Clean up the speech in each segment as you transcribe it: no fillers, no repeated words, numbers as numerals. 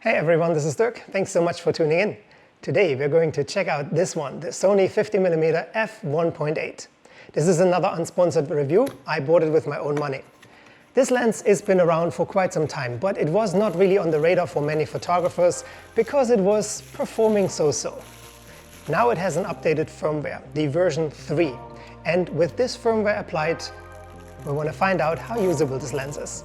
Hey everyone, this is Dirk. Thanks so much for tuning in. Today we're going to check out this one, the Sony 50mm f1.8. This is another unsponsored review. I bought it with my own money. This lens has been around for quite some time, but it was not really on the radar for many photographers because it was performing so-so. Now it has an updated firmware, the version 3. And with this firmware applied, we want to find out how usable this lens is.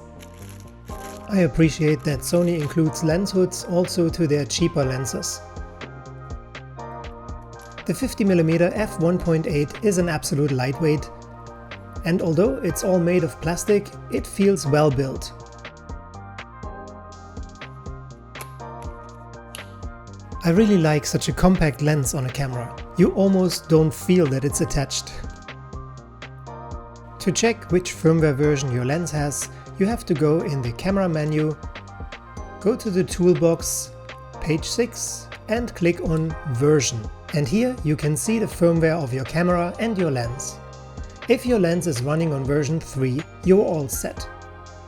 I appreciate that Sony includes lens hoods also to their cheaper lenses. The 50mm f1.8 is an absolute lightweight, and although it's all made of plastic, it feels well built. I really like such a compact lens on a camera. You almost don't feel that it's attached. To check which firmware version your lens has, you have to go in the camera menu, go to the toolbox, page 6, and click on version. And here you can see the firmware of your camera and your lens. If your lens is running on version 3, you're all set.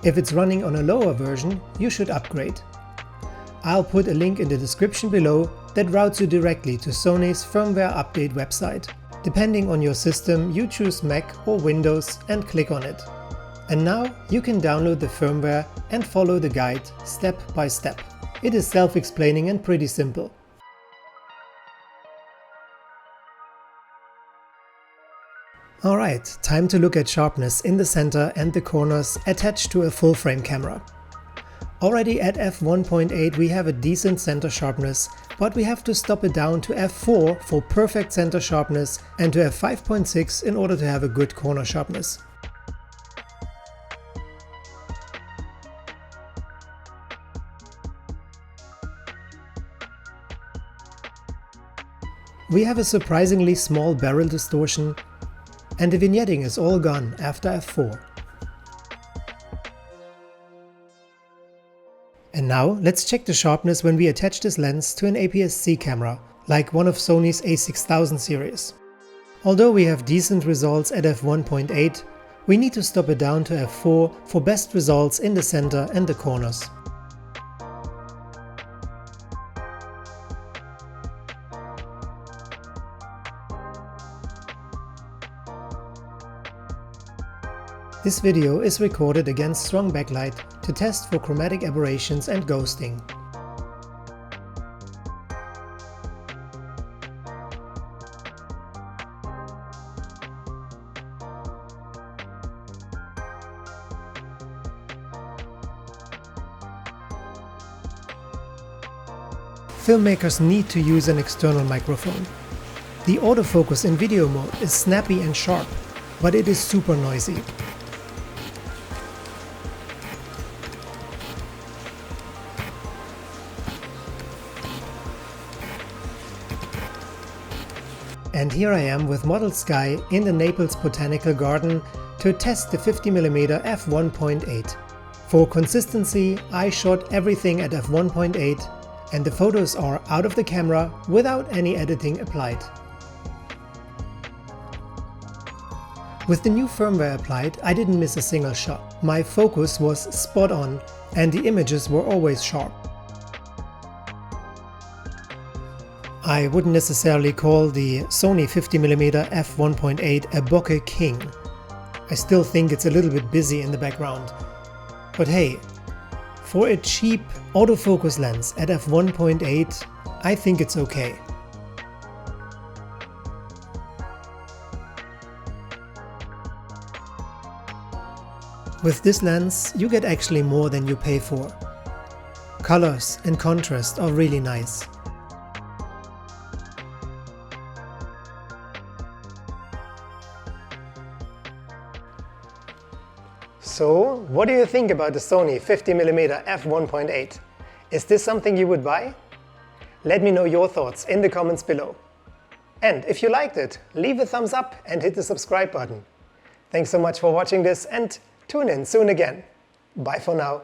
If it's running on a lower version, you should upgrade. I'll put a link in the description below that routes you directly to Sony's firmware update website. Depending on your system, you choose Mac or Windows and click on it. And now you can download the firmware and follow the guide step by step. It is self-explaining and pretty simple. Alright, time to look at sharpness in the center and the corners attached to a full-frame camera. Already at f1.8 we have a decent center sharpness, but we have to stop it down to f4 for perfect center sharpness and to f5.6 in order to have a good corner sharpness. We have a surprisingly small barrel distortion, and the vignetting is all gone after f4. And now let's check the sharpness when we attach this lens to an APS-C camera, like one of Sony's a6000 series. Although we have decent results at f1.8, we need to stop it down to f4 for best results in the center and the corners. This video is recorded against strong backlight to test for chromatic aberrations and ghosting. Filmmakers need to use an external microphone. The autofocus in video mode is snappy and sharp, but it is super noisy. And here I am with Model Sky in the Naples Botanical Garden to test the 50mm f1.8. For consistency, I shot everything at f1.8 and the photos are out of the camera without any editing applied. With the new firmware applied, I didn't miss a single shot. My focus was spot on and the images were always sharp. I wouldn't necessarily call the Sony 50mm f1.8 a bokeh king. I still think it's a little bit busy in the background. But hey, for a cheap autofocus lens at f1.8, I think it's okay. With this lens, you get actually more than you pay for. Colors and contrast are really nice. So, what do you think about the Sony 50mm f1.8? Is this something you would buy? Let me know your thoughts in the comments below. And if you liked it, leave a thumbs up and hit the subscribe button. Thanks so much for watching this and tune in soon again. Bye for now.